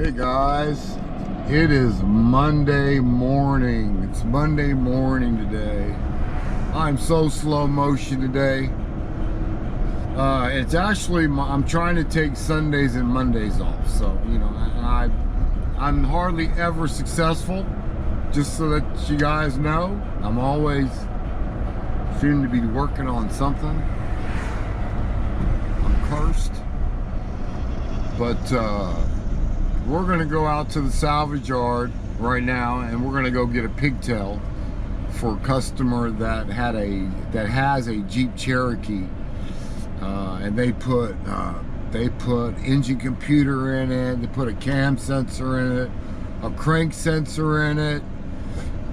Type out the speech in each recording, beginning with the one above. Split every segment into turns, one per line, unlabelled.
Hey guys, it is Monday morning. It's Monday morning today. I'm so slow motion today. It's actually, I'm trying to take Sundays and Mondays off. So, you know, I'm hardly ever successful. Just so that you guys know, I'm always seem to be working on something. I'm cursed. But, we're gonna go out to the salvage yard right now, and we're gonna go get a pigtail for a customer that has a Jeep Cherokee, and they put engine computer in it, they put a cam sensor in it, a crank sensor in it,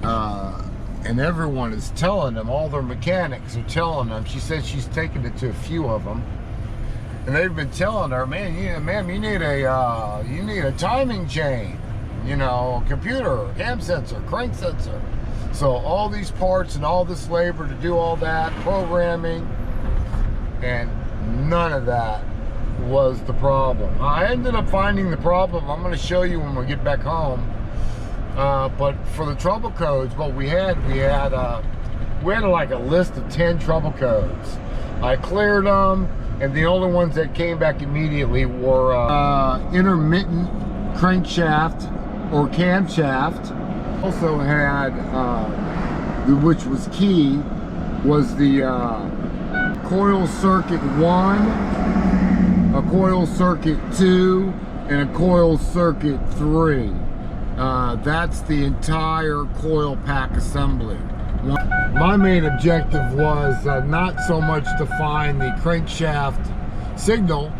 and everyone is telling them, all their mechanics are telling them. She said she's taken it to a few of them. And they've been telling her, man, you need a timing chain, you know, computer, cam sensor, crank sensor. So all these parts and all this labor to do all that programming, and none of that was the problem. I ended up finding the problem. I'm going to show you when we get back home. But for the trouble codes, what we had like a list of 10 trouble codes. I cleared them. And the only ones that came back immediately were intermittent crankshaft or camshaft. Also had, which was key, was the coil circuit 1, a coil circuit 2, and a coil circuit 3. That's the entire coil pack assembly. My main objective was not so much to find the crankshaft signal,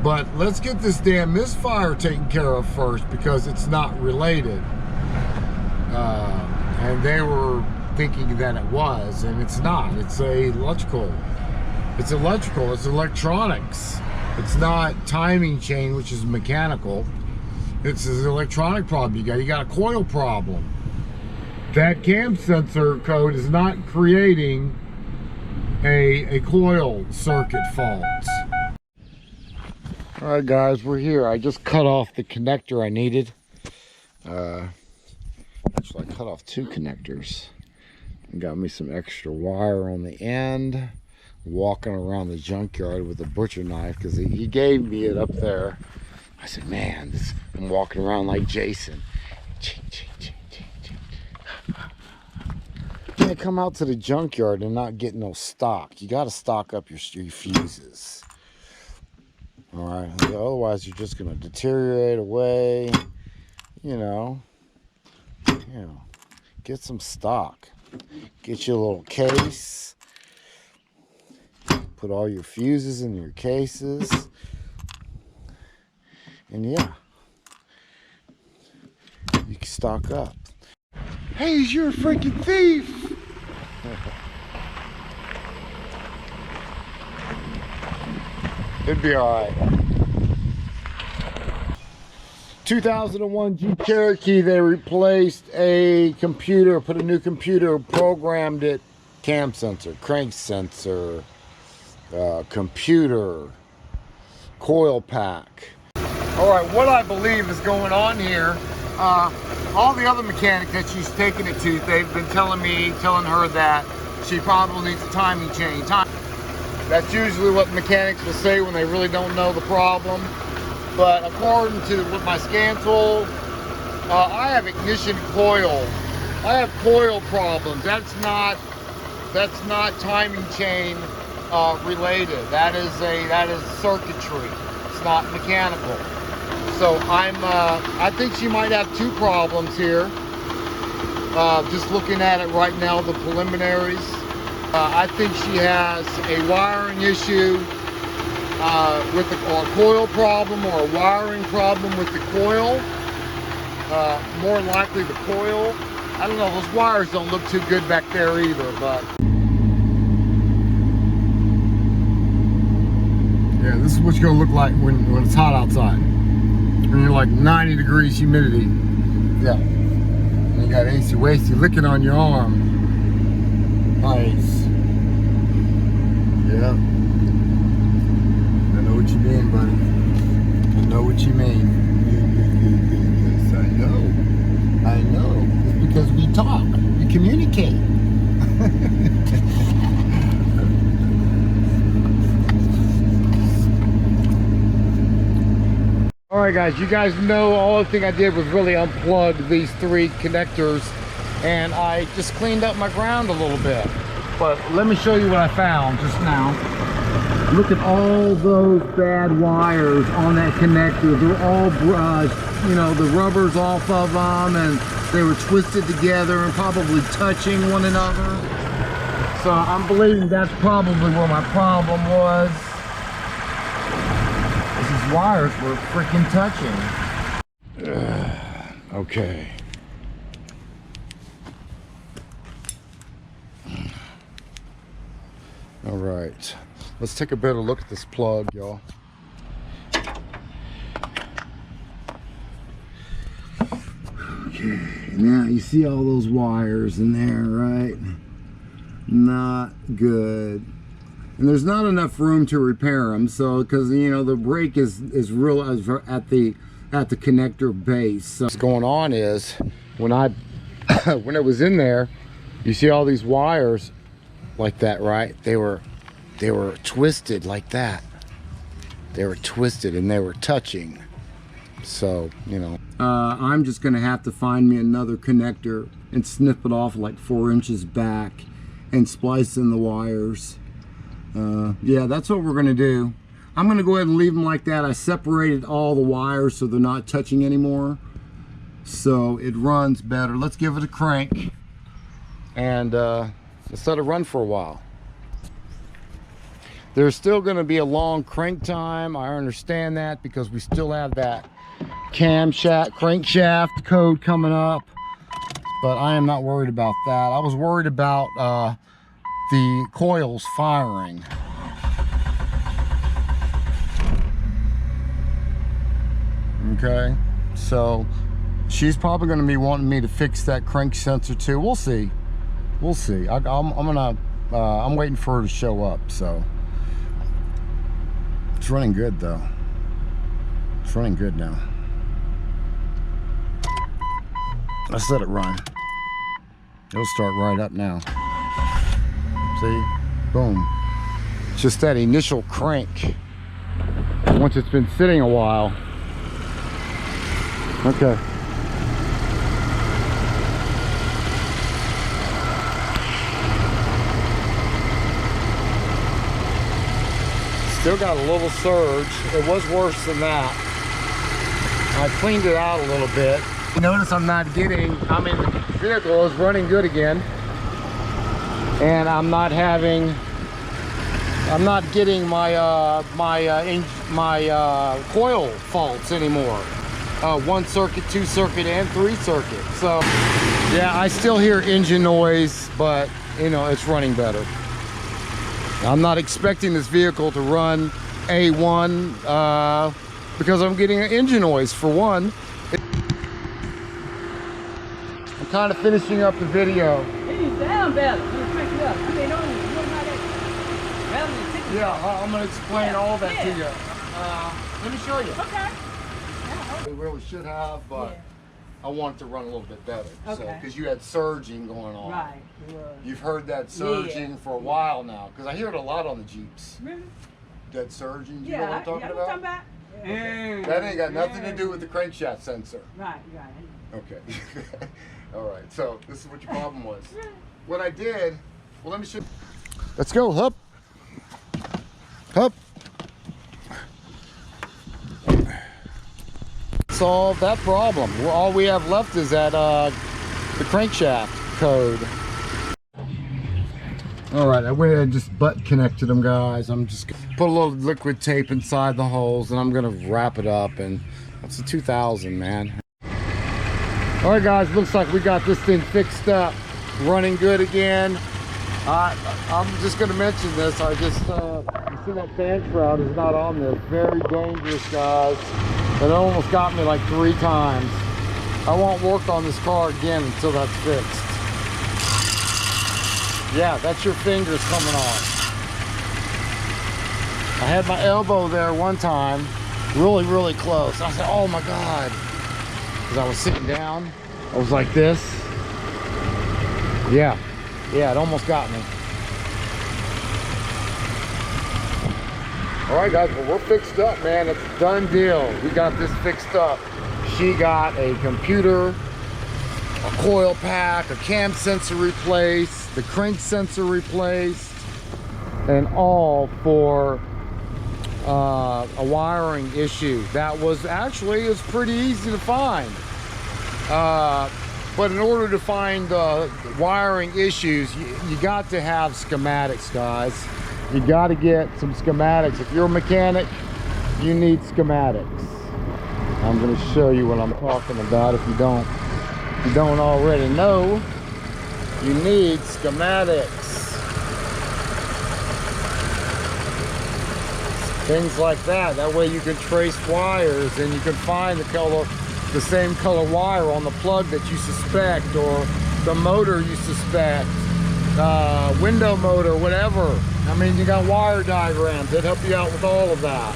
but let's get this damn misfire taken care of first, because it's not related. And they were thinking that it was, and it's not. It's electrical. It's electronics. It's not timing chain, which is mechanical. It's an electronic problem you got a coil problem. That cam sensor code is not creating a coil circuit fault. All right, guys, we're here. I just cut off the connector I needed. Actually, I cut off 2 connectors. And got me some extra wire on the end. Walking around the junkyard with a butcher knife, because he gave me it up there. I said, man, I'm walking around like Jason. You can't come out to the junkyard and not get no stock. You got to stock up your fuses. All right, otherwise you're just going to deteriorate away. You know, get some stock. Get you a little case. Put all your fuses in your cases. And yeah, you can stock up. Hey, you're a freaking thief! It'd be alright. 2001 Jeep Cherokee, they replaced a computer, put a new computer, programmed it, cam sensor, crank sensor, computer, coil pack. Alright, what I believe is going on here, all the other mechanics that she's taken it to, they've been telling her that she probably needs a timing chain. That's usually what mechanics will say when they really don't know the problem. But according to what my scan told, I have ignition coil. I have coil problems. That's not timing chain related. That is circuitry. It's not mechanical. So I think she might have 2 problems here. Just looking at it right now, the preliminaries. I think she has a wiring issue with or a coil problem, or a wiring problem with the coil. More likely the coil. I don't know, those wires don't look too good back there either, but. Yeah, this is what you're gonna look like when it's hot outside. When you're like 90 degrees humidity. Yeah. And you got AC wasty licking on your arm. Nice. Yeah. I know what you mean, buddy. I know what you mean. Cherokee. All right, guys, you guys know all the thing I did was really unplug these 3 connectors, and I just cleaned up my ground a little bit. But let me show you what I found just now. Look at all those bad wires on that connector. They're all you know, the rubber's off of them, and they were twisted together and probably touching one another. So I'm believing that's probably where my problem was. These wires were freaking touching. Okay. All right, let's take a better look at this plug, y'all. Okay, now you see all those wires in there, right? Not good. And there's not enough room to repair them, so because you know the brake is real at the connector base. So what's going on is when when it was in there, you see all these wires like that, right? They were twisted like that. They were twisted and they were touching. So, you know, I'm just gonna have to find me another connector and snip it off like 4 inches back and splice in the wires. Yeah, that's what we're gonna do. I'm gonna go ahead and leave them like that. I separated all the wires so they're not touching anymore, so it runs better. Let's give it a crank and let's let it run for a while. There's still going to be a long crank time. I understand that because we still have that crankshaft code coming up, but I am not worried about that. I was worried about the coils firing. Okay, so she's probably going to be wanting me to fix that crank sensor too. We'll see. We'll see. I'm waiting for her to show up. So it's running good though. It's running good now. Let's let it run. It'll start right up now. See? Boom. It's just that initial crank. Once it's been sitting a while. Okay. Still got a little surge. It was worse than that. I cleaned it out a little bit. Notice I'm not getting, the vehicle is running good again. And I'm not getting my coil faults anymore. 1 circuit, 2 circuit, and 3 circuit. So yeah, I still hear engine noise, but you know, it's running better. I'm not expecting this vehicle to run A1 because I'm getting an engine noise for one. I'm kind of finishing up the video.
It sound better.
Yeah, I'm going to explain all that to you. Let me show you.
Okay.
We really should have, but yeah. I want it to run a little bit better.
Okay.
So, because you had surging going on.
Right.
You've heard that surging for a while now, because I hear it a lot on the Jeeps.
Really?
That surging, you
Yeah,
know what I'm talking about?
Okay.
That ain't got nothing to do with the crankshaft sensor.
Right.
Okay. All right, so this is what your problem was. What I did, well, let me show you. Let's go, hup. Hup. Solve that problem. All we have left is that the crankshaft code. All right, I went ahead and just butt connected them, guys. I'm just gonna put a little liquid tape inside the holes, and I'm gonna wrap it up. And that's a 2000, man. All right, guys, looks like we got this thing fixed up, running good again. I'm just gonna mention this. I just you see that fan shroud is not on there. Very dangerous, guys. It almost got me like 3 times. I won't work on this car again until that's fixed. Yeah, that's your fingers coming on. I had my elbow there one time, really close. I said, oh my God. Because I was sitting down, I was like this. Yeah, it almost got me. All right, guys, well, we're fixed up, man. It's a done deal. We got this fixed up. She got a computer, a coil pack, a cam sensor replaced, the crank sensor replaced, and all for a wiring issue that was pretty easy to find. But in order to find wiring issues, you got to have schematics, guys. You got to get some schematics. If you're a mechanic, you need schematics. I'm going to show you what I'm talking about. If you don't already know, you need schematics. Things like that. That way you can trace wires and you can find the same color wire on the plug that you suspect, or the motor you suspect, window motor, whatever. I mean, you got wire diagrams that help you out with all of that.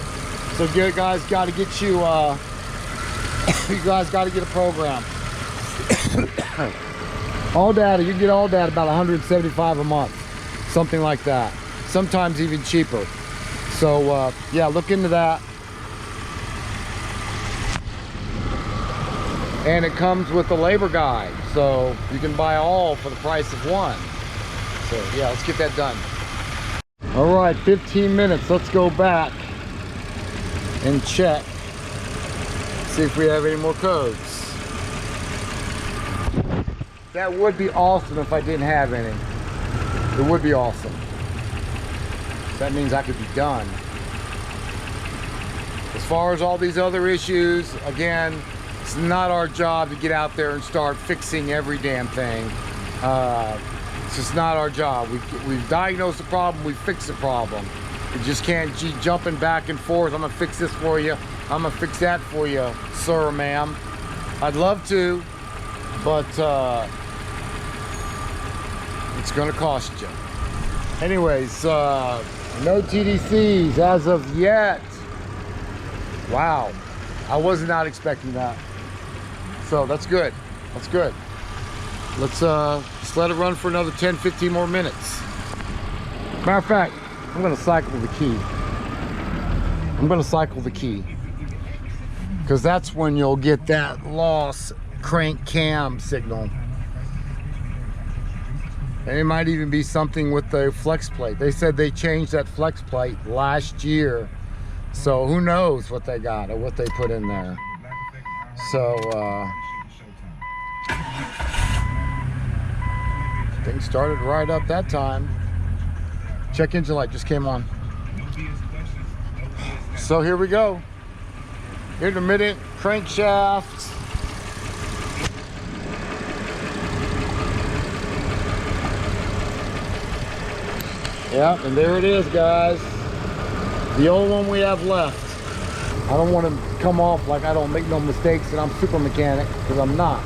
So you guys got to get you guys got to get a program. All data, you can get all data about $175 a month, something like that. Sometimes even cheaper. So yeah, look into that. And it comes with a labor guide, so you can buy all for the price of one. So yeah, let's get that done. All right, 15 minutes. Let's go back and check, see if we have any more codes. That would be awesome if I didn't have any. It would be awesome. That means I could be done. As far as all these other issues, again, it's not our job to get out there and start fixing every damn thing. It's just not our job. We've diagnosed the problem, we fix the problem. We just can't keep jumping back and forth. I'm gonna fix this for you, I'm gonna fix that for you, sir, ma'am. I'd love to, but it's gonna cost you. Anyways, no TDCs as of yet. Wow, I was not expecting that. So that's good, that's good. Let's let it run for another 10-15 more minutes. Matter of fact, I'm gonna cycle the key. I'm gonna cycle the key, because that's when you'll get that lost crank cam signal. And it might even be something with the flex plate. They said they changed that flex plate last year, so who knows what they got or what they put in there. So things started right up that time. Check engine light just came on. So here we go. Intermittent crankshaft. Yeah, and there it is, guys. The old one we have left. I don't want to come off like I don't make no mistakes and I'm super mechanic, because I'm not.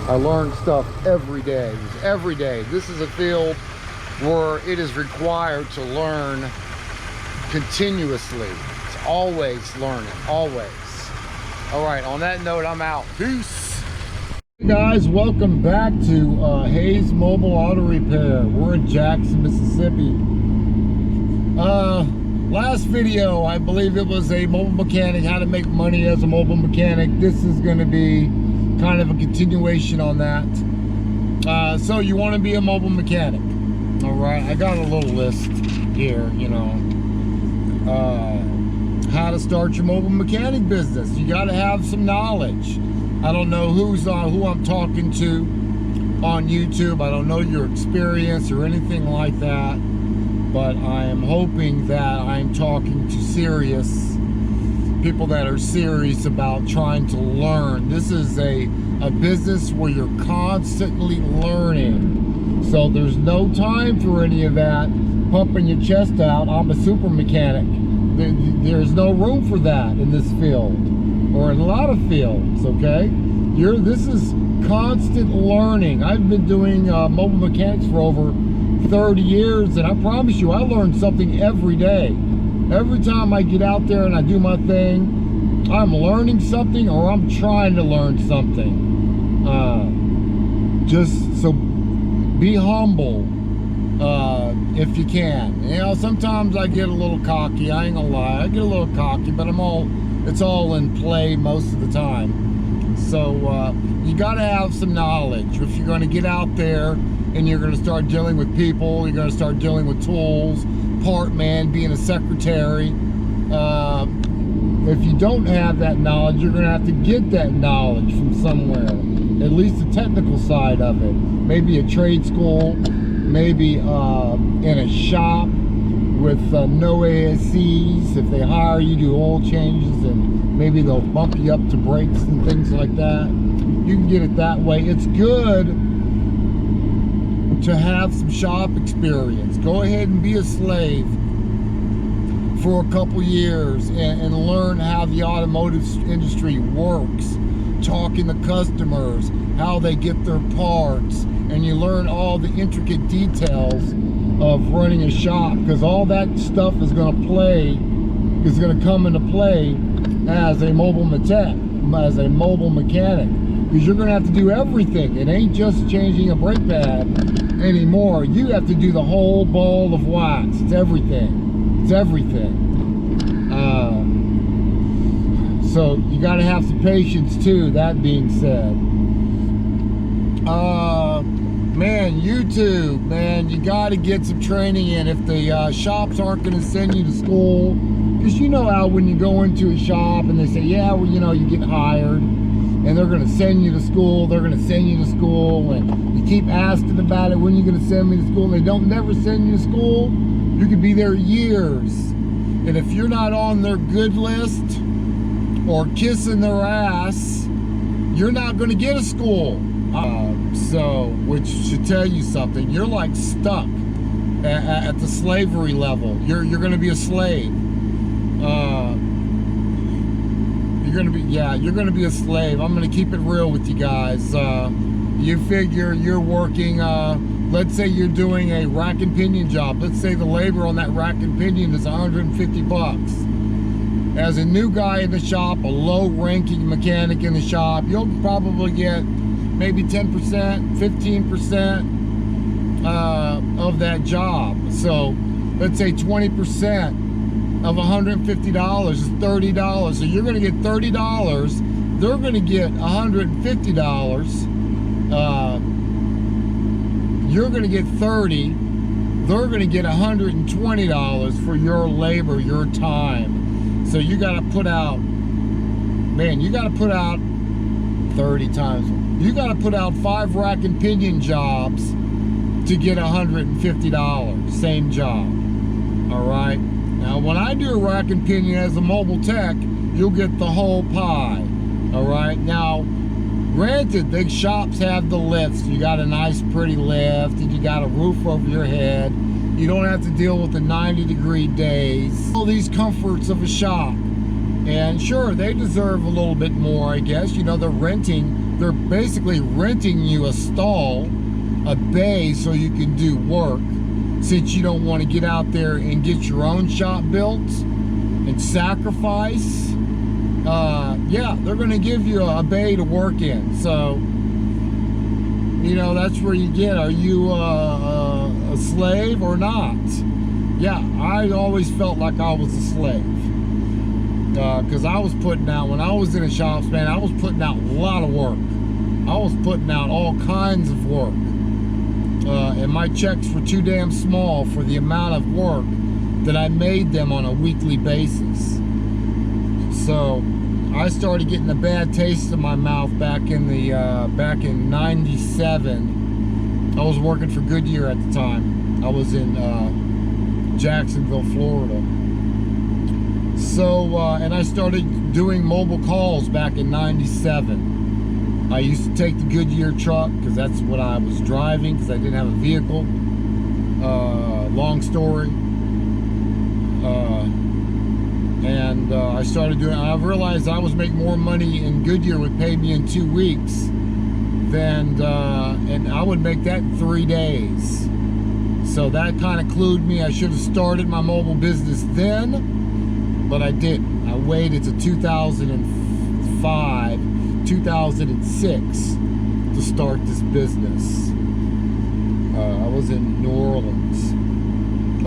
I learn stuff every day. Every day. This is a field where it is required to learn continuously. It's always learning, always. All right, on that note, I'm out. Peace. Hey guys, welcome back to Hayes Mobile Auto Repair. We're in Jackson, Mississippi. Last video, I believe it was a mobile mechanic, how to make money as a mobile mechanic. This is going to be kind of a continuation on that. So you want to be a mobile mechanic. All right, I got a little list here, you know, how to start your mobile mechanic business. You got to have some knowledge. I don't know who I'm talking to on YouTube. I don't know your experience or anything like that, but I am hoping that I'm talking to serious people that are serious about trying to learn. This is a business where you're constantly learning. So there's no time for any of that pumping your chest out. I'm a super mechanic. There's no room for that in this field, or in a lot of fields, okay? This is constant learning. I've been doing mobile mechanics for over 30 years, and I promise you, I learn something every day. Every time I get out there and I do my thing, I'm learning something, or I'm trying to learn something. Just so be humble if you can. You know, sometimes I get a little cocky. I ain't gonna lie, I get a little cocky, but it's all in play most of the time. So you gotta have some knowledge if you're gonna get out there and you're gonna start dealing with people. You're gonna start dealing with tools, part man, being a secretary. If you don't have that knowledge, you're gonna have to get that knowledge from somewhere, at least the technical side of it. Maybe a trade school, maybe in a shop with no ASCs. If they hire you, do oil changes, and maybe they'll bump you up to brakes and things like that. You can get it that way. It's good to have some shop experience. Go ahead and be a slave for a couple years and learn how the automotive industry works, talking to customers, how they get their parts, and you learn all the intricate details of running a shop, because all that stuff is going to come into play as a mobile mechanic, because you're going to have to do everything. It ain't just changing a brake pad anymore. You have to do the whole ball of wax. It's everything. It's everything. So you got to have some patience too. That being said, man, YouTube, man, you got to get some training in. If the shops aren't going to send you to school, because you know how when you go into a shop and they say, yeah, well, you know, you get hired, and they're going to send you to school, and you keep asking about it, when you're going to send me to school, and they don't never send you to school. You could be there years, and if you're not on their good list or kissing their ass, you're not going to get a school. So, which should tell you something. You're like stuck at the slavery level. You're going to be a slave. You're going to be a slave. I'm going to keep it real with you guys. You figure you're working, let's say you're doing a rack and pinion job. Let's say the labor on that rack and pinion is 150 bucks. As a new guy in the shop, a low-ranking mechanic in the shop, you'll probably get maybe 10%, 15% of that job. So let's say 20% of $150 is $30. So you're going to get $30. They're going to get $150. You're going to get $30. They're going to get $120 for your labor, your time. So you got to put out, man, you got to put out 30 times. You got to put out 5 rack and pinion jobs to get $150. Same job. All right. Now, when I do a rack and pinion as a mobile tech, you'll get the whole pie. All right. Now, granted, big shops have the lifts. You got a nice, pretty lift, and you got a roof over your head. You don't have to deal with the 90-degree days. All these comforts of a shop. And sure, they deserve a little bit more, I guess. You know, they're basically renting you a stall, a bay, so you can do work, since you don't want to get out there and get your own shop built and sacrifice. Yeah, they're going to give you a bay to work in. So, you know, that's where you get, are you a slave or not? Yeah, I always felt like I was a slave. Because I was putting out, when I was in the shops, man, I was putting out a lot of work. I was putting out all kinds of work. And my checks were too damn small for the amount of work that I made them on a weekly basis. So I started getting a bad taste in my mouth back in '97. I was working for Goodyear at the time. I was in Jacksonville, Florida. So, and I started doing mobile calls back in '97. I used to take the Goodyear truck because that's what I was driving, because I didn't have a vehicle. Long story. And I started doing, I realized I was making more money in Goodyear would pay me in 2 weeks than, and I would make that in 3 days. So that kind of clued me. I should have started my mobile business then, but I didn't. I waited to 2005, 2006 to start this business. I was in New Orleans.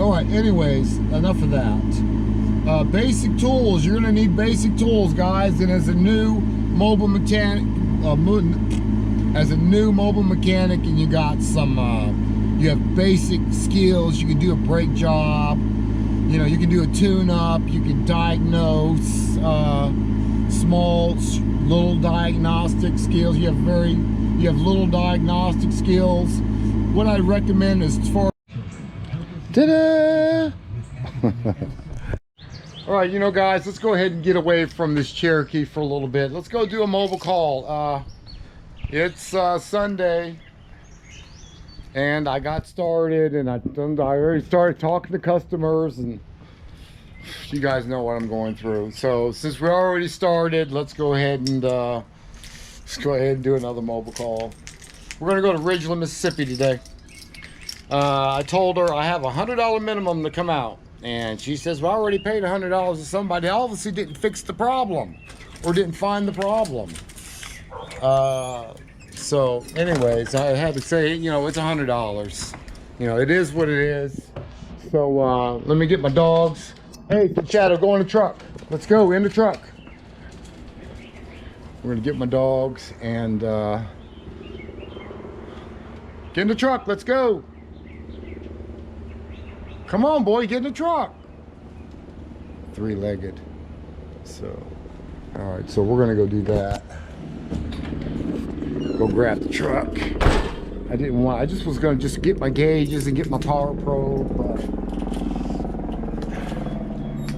All right, anyways, enough of that. Basic tools. You're going to need basic tools, guys. And as a new mobile mechanic, and you got some, you have basic skills. You can do a brake job. You know, you can do a tune-up. You can diagnose small, little diagnostic skills. You have little diagnostic skills. What I recommend is for ta-da! All right, you know, guys, let's go ahead and get away from this Cherokee for a little bit. Let's go do a mobile call. It's Sunday, and I got started, and I already started talking to customers, and you guys know what I'm going through. So since we already started, let's go ahead and do another mobile call. We're gonna go to Ridgeland, Mississippi today. I told her I have a $100 minimum to come out, and she says, well, I already paid $100 to somebody. Obviously didn't fix the problem or didn't find the problem. So anyways, I had to say, you know, it's $100. You know, it is what it is. So let me get my dogs. Hey, Shadow, go in the truck. Let's go in the truck. We're gonna get my dogs and get in the truck. Let's go. Come on, boy, get in the truck. Three-legged. So, all right, so we're gonna go do that. Go grab the truck. I just was gonna get my gauges and get my power probe, but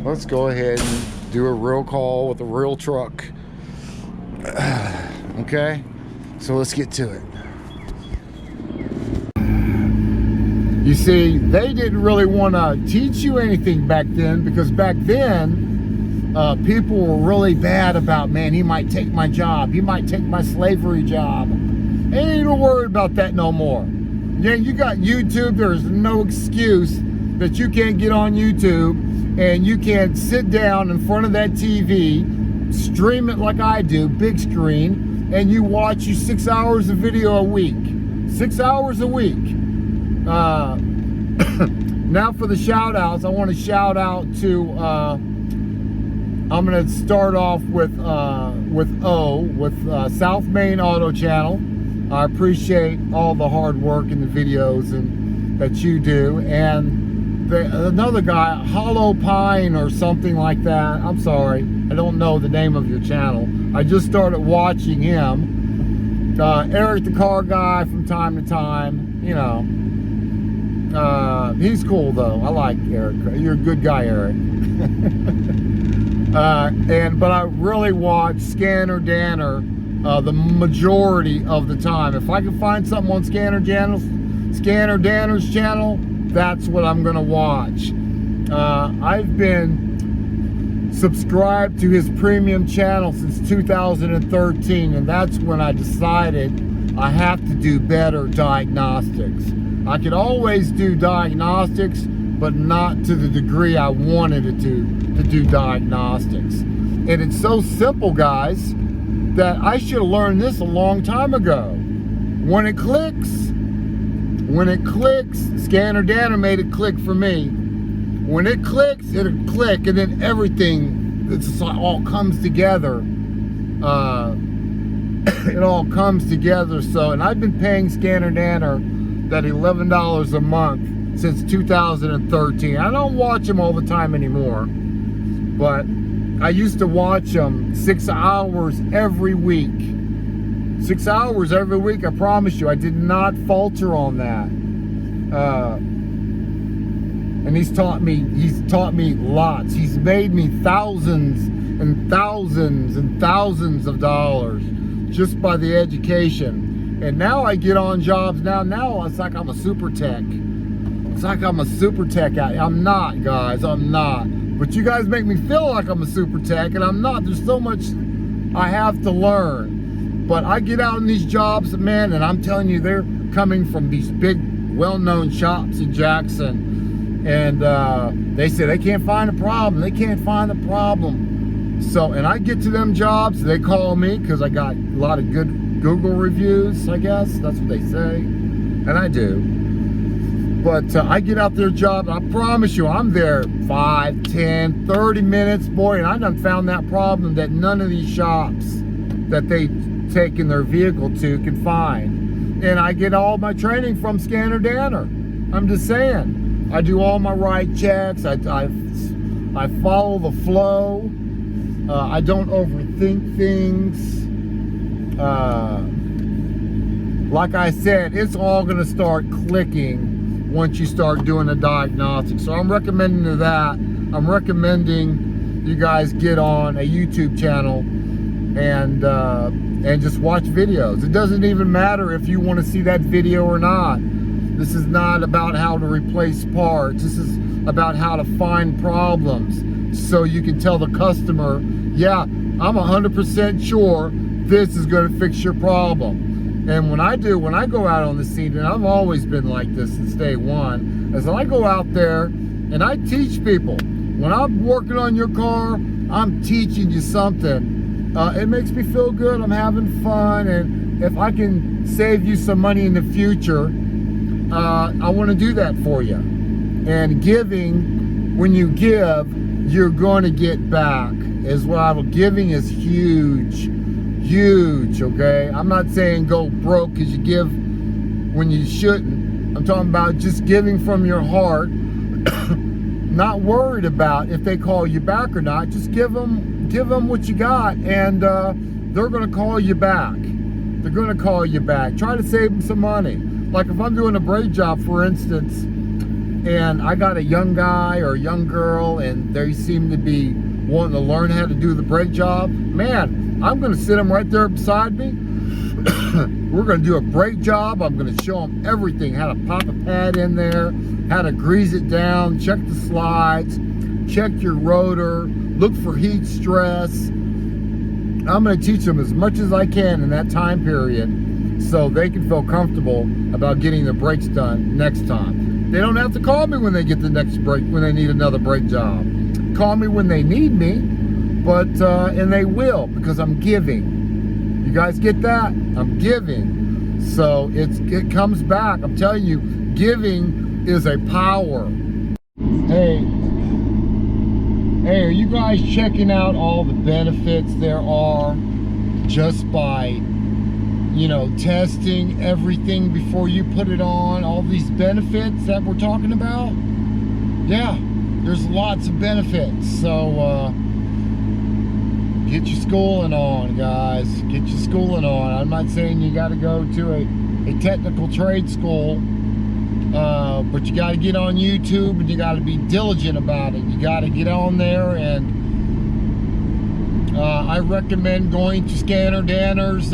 let's go ahead and do a real call with a real truck. Okay, so let's get to it. You see, they didn't really want to teach you anything back then, because back then people were really bad about, man, he might take my job, he might take my slavery job. Ain't even worried about that no more. Yeah, you got YouTube. There's no excuse that you can't get on YouTube and you can't sit down in front of that TV, stream it like I do, big screen, and you watch you 6 hours of video a week. 6 hours a week. Now for the shout outs, I want to shout out to I'm going to start off with South Main Auto Channel. I appreciate all the hard work in the videos and that you do. And another guy, Hollow Pine or something like that. I'm sorry, I don't know the name of your channel. I just started watching him. Eric the Car Guy from time to time, you know. He's cool though. I like Eric. You're a good guy, Eric. But I really watch Scanner Danner the majority of the time. If I can find something on Scanner Danner's channel, that's what I'm gonna watch. I've been subscribed to his premium channel since 2013, and that's when I decided I have to do better diagnostics. I could always do diagnostics, but not to the degree I wanted it to do diagnostics. And it's so simple, guys, that I should have learned this a long time ago. When it clicks, Scanner Danner made it click for me. When it clicks, it'll click, and then everything, it's all comes together. It all comes together. So, and I've been paying Scanner Danner that $11 a month since 2013. I don't watch him all the time anymore, but I used to watch him 6 hours every week. 6 hours every week, I promise you. I did not falter on that. And he's taught me lots. He's made me thousands and thousands and thousands of dollars just by the education. And now I get on jobs now it's like I'm a super tech. It's like I'm a super tech. I'm not, guys, I'm not. But you guys make me feel like I'm a super tech, and I'm not. There's so much I have to learn. But I get out in these jobs, man, and I'm telling you, they're coming from these big, well-known shops in Jackson. And they say they can't find a problem. They can't find a problem. So, and I get to them jobs, they call me because I got a lot of good Google reviews, I guess. That's what they say. And I do. But I get out their job, I promise you, I'm there 5, 10, 30 minutes, boy, and I done found that problem that none of these shops that they take in their vehicle to can find. And I get all my training from Scanner Danner. I'm just saying, I do all my right checks, I follow the flow, I don't overthink things. Like I said, it's all gonna start clicking once you start doing a diagnostic. So I'm recommending to that. I'm recommending you guys get on a YouTube channel and just watch videos. It doesn't even matter if you want to see that video or not. This is not about how to replace parts. This is about how to find problems so you can tell the customer, yeah, I'm 100% sure this is going to fix your problem. And when I go out on the scene, and I've always been like this since day one, is when I go out there and I teach people. When I'm working on your car, I'm teaching you something. It makes me feel good. I'm having fun, and if I can save you some money in the future, I want to do that for you. And giving, when you give, you're going to get back. Giving is huge. Huge, okay? I'm not saying go broke because you give when you shouldn't. I'm talking about just giving from your heart, not worried about if they call you back or not. Just give them what you got, and they're going to call you back. They're going to call you back. Try to save them some money. Like if I'm doing a brake job, for instance, and I got a young guy or a young girl, and they seem to be wanting to learn how to do the brake job, man, I'm going to sit them right there beside me. We're going to do a brake job. I'm going to show them everything, how to pop a pad in there, how to grease it down, check the slides, check your rotor, look for heat stress. I'm going to teach them as much as I can in that time period so they can feel comfortable about getting the brakes done next time. They don't have to call me when they get the next brake, when they need another brake job. Call me when they need me, but and they will, because I'm giving. You guys get that? I'm giving. So it comes back. I'm telling you, giving is a power. Hey, are you guys checking out all the benefits there are just by, you know, testing everything before you put it on? All these benefits that we're talking about? Yeah, there's lots of benefits. So get your schooling on, guys. Get your schooling on. I'm not saying you got to go to a technical trade school, but you got to get on YouTube, and you got to be diligent about it. You got to get on there, and I recommend going to Scanner Danner's.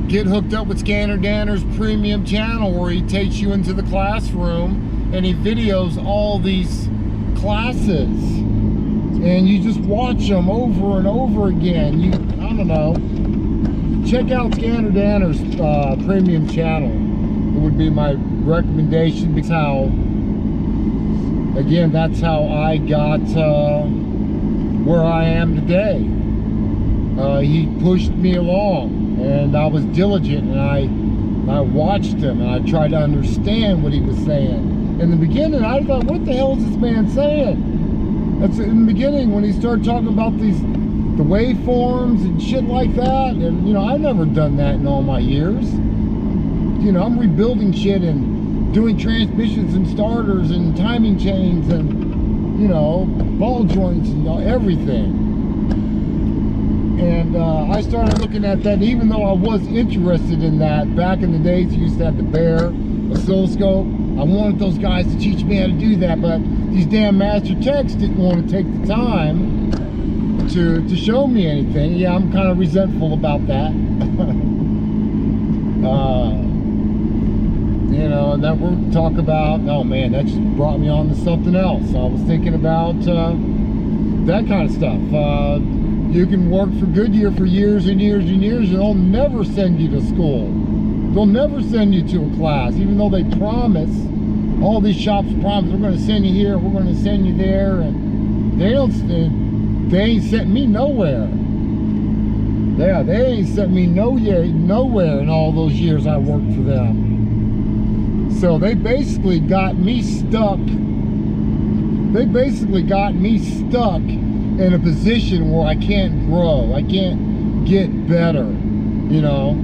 Get hooked up with Scanner Danner's premium channel, where he takes you into the classroom and he videos all these classes, and you just watch them over and over again. I don't know, check out Scanner Danner's premium channel. It would be my recommendation, because that's how I got where I am today. He pushed me along, and I was diligent, and I watched him, and I tried to understand what he was saying. In the beginning, I thought, what the hell is this man saying? That's in the beginning, when he started talking about the waveforms and shit like that. And, you know, I've never done that in all my years. You know, I'm rebuilding shit and doing transmissions and starters and timing chains and, you know, ball joints and, you know, everything. And I started looking at that, even though I was interested in that. Back in the days, you used to have the Bear oscilloscope. I wanted those guys to teach me how to do that, but these damn master techs didn't want to take the time to show me anything. Yeah, I'm kind of resentful about that. You know, and then we'll talk about, oh man, that just brought me on to something else. I was thinking about that kind of stuff. You can work for Goodyear for years and years and years, and they'll never send you to school. They'll never send you to a class, even though they promise. All these shops promise, we're going to send you here, we're going to send you there, and they ain't sent me nowhere. Yeah, they ain't sent me nowhere in all those years I worked for them. So they basically got me stuck. They basically got me stuck in a position where I can't grow. I can't get better, you know.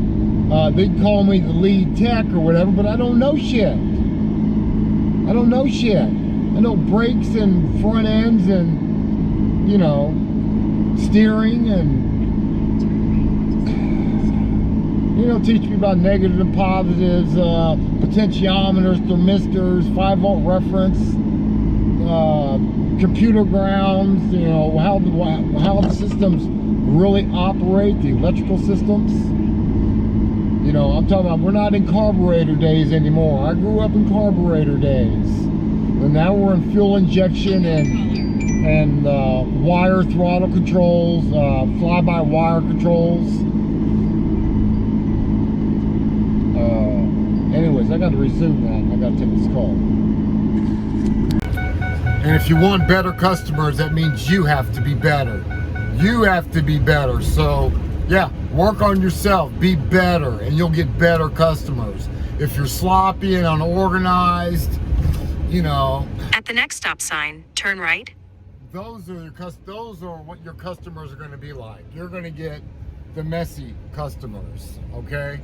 They call me the lead tech or whatever, but I don't know shit. I don't know shit. I know brakes and front ends and, you know, steering and, you know, teach me about negatives and positives, potentiometers, thermistors, 5-volt reference, computer grounds, you know, how the systems really operate, the electrical systems. You know, I'm talking about, we're not in carburetor days anymore. I grew up in carburetor days. And now we're in fuel injection and wire throttle controls, fly-by-wire controls. Anyways, I got to resume that. I got to take this call. And if you want better customers, that means you have to be better. You have to be better. So, yeah, work on yourself. Be better, and you'll get better customers. If you're sloppy and unorganized, you know.
At the next stop sign, turn right.
Those are what your customers are going to be like. You're going to get the messy customers, okay?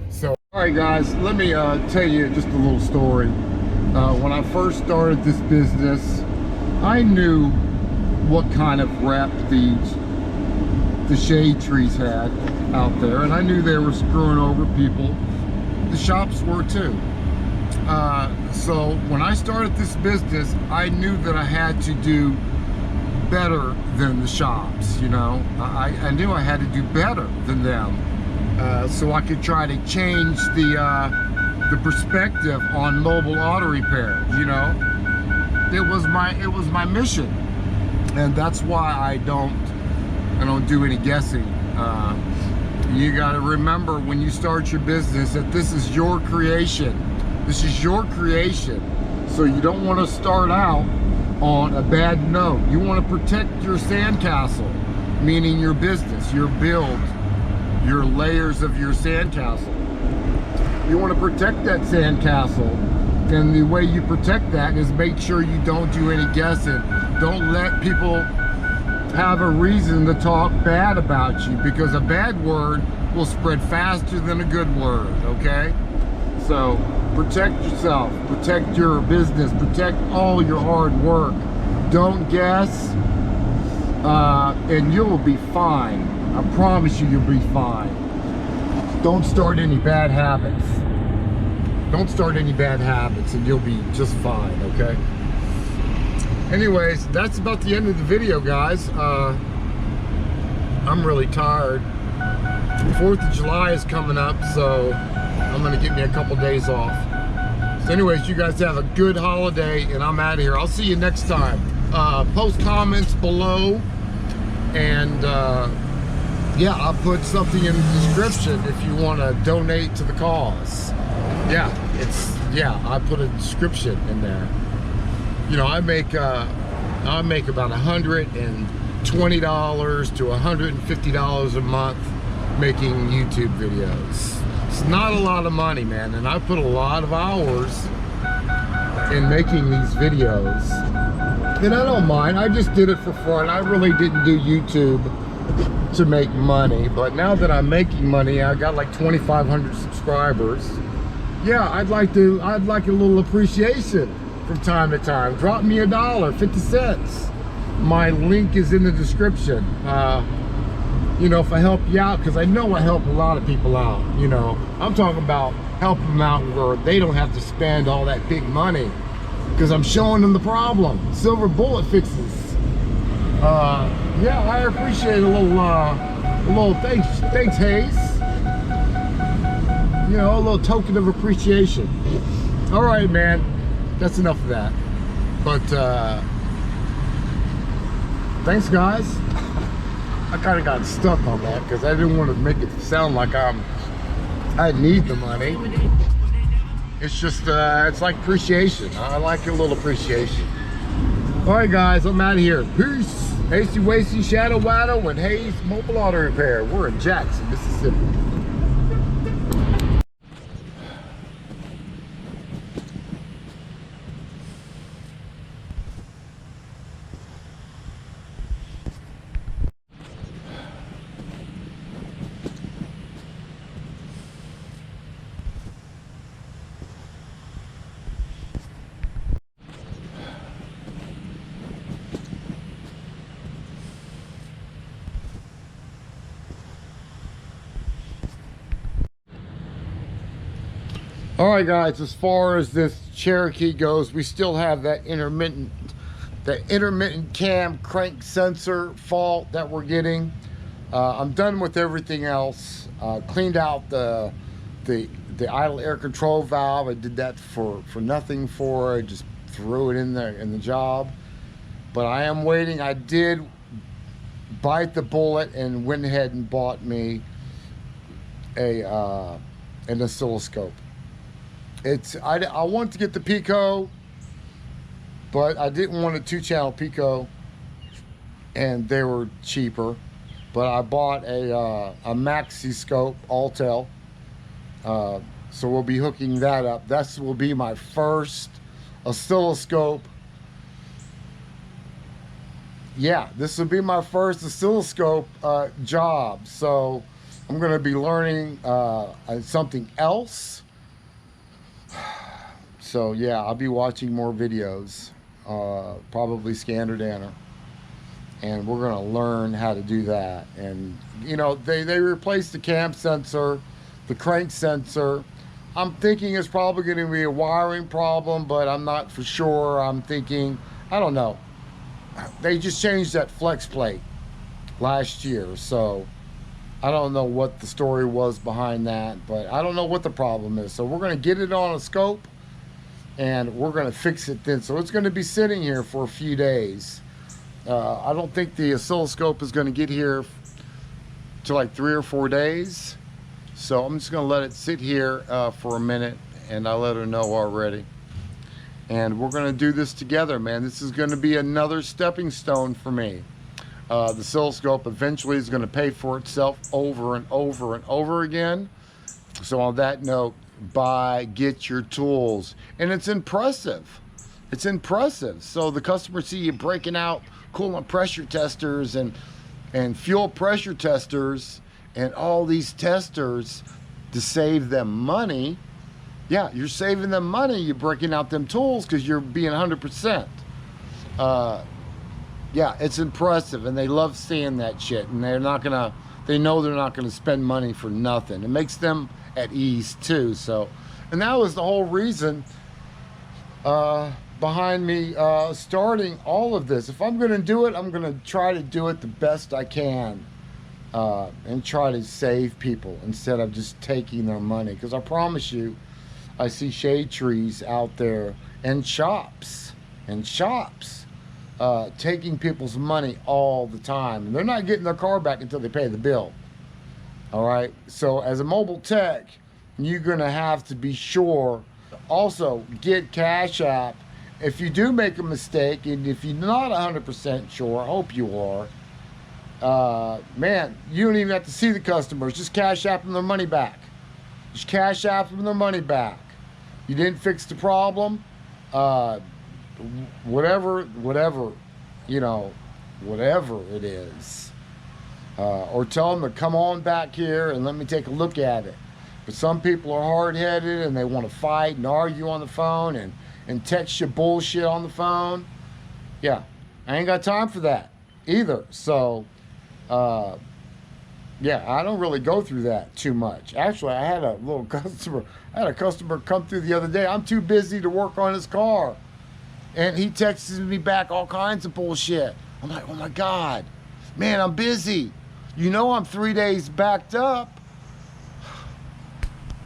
So, all right, guys, let me tell you just a little story. When I first started this business, I knew what kind of rep the shade trees had out there, and I knew they were screwing over people. The shops were too. So when I started this business, I knew that I had to do better than the shops, you know. I knew I had to do better than them, so I could try to change the perspective on mobile auto repair, you know. It was my mission, and that's why I don't do any guessing. You got to remember when you start your business that this is your creation. This is your creation. So you don't want to start out on a bad note. You want to protect your sandcastle, meaning your business, your build, your layers of your sandcastle. You want to protect that sandcastle, and the way you protect that is make sure you don't do any guessing. Don't let people have a reason to talk bad about you, because a bad word will spread faster than a good word, okay? So protect yourself, protect your business, protect all your hard work. Don't guess, and you'll be fine. I promise you'll be fine. Don't start any bad habits. Don't start any bad habits and you'll be just fine, okay? Anyways, that's about the end of the video, guys. I'm really tired. 4th of July is coming up, so I'm gonna get me a couple days off. So anyways, you guys have a good holiday, and I'm out of here. I'll see you next time. Post comments below, and yeah, I'll put something in the description if you want to donate to the cause. Yeah, I put a description in there. You know, I make about $120 to $150 a month making YouTube videos. It's not a lot of money, man, and I put a lot of hours in making these videos, and I don't mind. I just did it for fun. I really didn't do YouTube to make money, but now that I'm making money, I got like 2,500 subscribers. Yeah, I'd like a little appreciation from time to time. Drop me $1, 50 cents. My link is in the description. You know, if I help you out, because I know I help a lot of people out, you know. I'm talking about helping them out where they don't have to spend all that big money, because I'm showing them the problem. Silver bullet fixes. Yeah, I appreciate a little thanks, Hayes. You know, a little token of appreciation. All right, man, that's enough of that. But thanks, guys. I kind of got stuck on that because I didn't want to make it sound like I need the money. It's just it's like appreciation. I like a little appreciation. All right, guys, I'm out of here. Peace. Hasty Wasty Shadow Waddle and Hayes Mobile Auto Repair. We're in Jackson, Mississippi. All right, guys, as far as this Cherokee goes, we still have that intermittent cam crank sensor fault that we're getting. I'm done with everything else. Cleaned out the idle air control valve. I did that for nothing for it. Just threw it in there in the job. But I am waiting. I did bite the bullet and went ahead and bought me an oscilloscope. I wanted to get the Pico, but I didn't want a 2-channel Pico, and they were cheaper. But I bought a maxi scope, Altel. So we'll be hooking that up. That will be my first oscilloscope. Yeah, this will be my first oscilloscope job. So I'm going to be learning something else. So yeah, I'll be watching more videos, probably Scanner Danner, and we're going to learn how to do that. And you know, they replaced the cam sensor, the crank sensor. I'm thinking it's probably going to be a wiring problem, but I'm not for sure. I'm thinking, I don't know. They just changed that flex plate last year, so I don't know what the story was behind that, but I don't know what the problem is. So we're going to get it on a scope, and we're going to fix it then. So it's going to be sitting here for a few days. I don't think the oscilloscope is going to get here to like 3 or 4 days. So I'm just going to let it sit here for a minute, and I'll let her know already. And we're going to do this together, man. This is going to be another stepping stone for me. The oscilloscope eventually is going to pay for itself over and over and over again. So on that note, get your tools. And it's impressive. It's impressive. So the customers see you breaking out coolant pressure testers and fuel pressure testers and all these testers to save them money. Yeah, you're saving them money. You're breaking out them tools because you're being 100%. Yeah, it's impressive, and they love seeing that shit. And they know they're not gonna spend money for nothing. It makes them at ease too. So, and that was the whole reason behind me starting all of this. If I'm gonna do it, I'm gonna try to do it the best I can, and try to save people instead of just taking their money. Because I promise you, I see shade trees out there and shops taking people's money all the time, and they're not getting their car back until they pay the bill. All right, so as a mobile tech, you're gonna have to be sure also get Cash App if you do make a mistake. And if you're not 100% sure, I hope you are, man, you don't even have to see the customers. Just Cash App them their money back. Just Cash App them their money back. You didn't fix the problem, whatever, you know, whatever it is. Or tell them to come on back here and let me take a look at it. But some people are hard-headed and they want to fight and argue on the phone and text you bullshit on the phone. Yeah, I ain't got time for that either. So, yeah, I don't really go through that too much. Actually, I had a customer come through the other day. I'm too busy to work on his car. And he texts me back all kinds of bullshit. I'm like, oh my God, man, I'm busy. You know I'm 3 days backed up.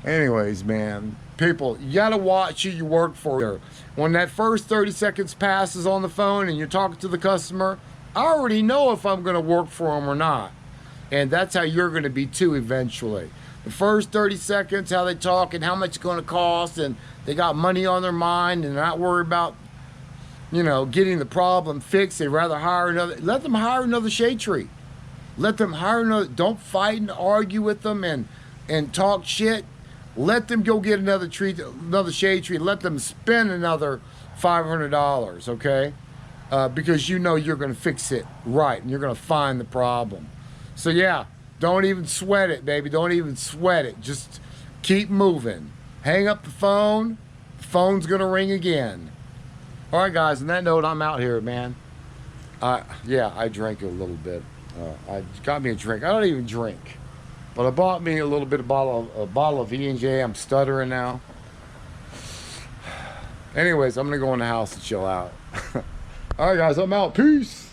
Anyways, man, people, you gotta watch who you work for. When that first 30 seconds passes on the phone and you're talking to the customer, I already know if I'm gonna work for them or not. And that's how you're gonna be too eventually. The first 30 seconds, how they talk and how much it's gonna cost, and they got money on their mind and they're not worried about, you know, getting the problem fixed. They'd rather hire another, let them hire another shade tree. Let them hire another, don't fight and argue with them and talk shit. Let them go get another shade tree. Let them spend another $500, okay? Because you know you're gonna fix it right and you're gonna find the problem. So yeah, don't even sweat it, baby. Don't even sweat it. Just keep moving. Hang up the phone. The phone's gonna ring again. All right, guys, on that note, I'm out here, man. Yeah, I drank a little bit. I got me a drink. I don't even drink. But I bought me a little bit of a bottle of E&J. I'm stuttering now. Anyways, I'm gonna go in the house and chill out. All right, guys, I'm out. Peace.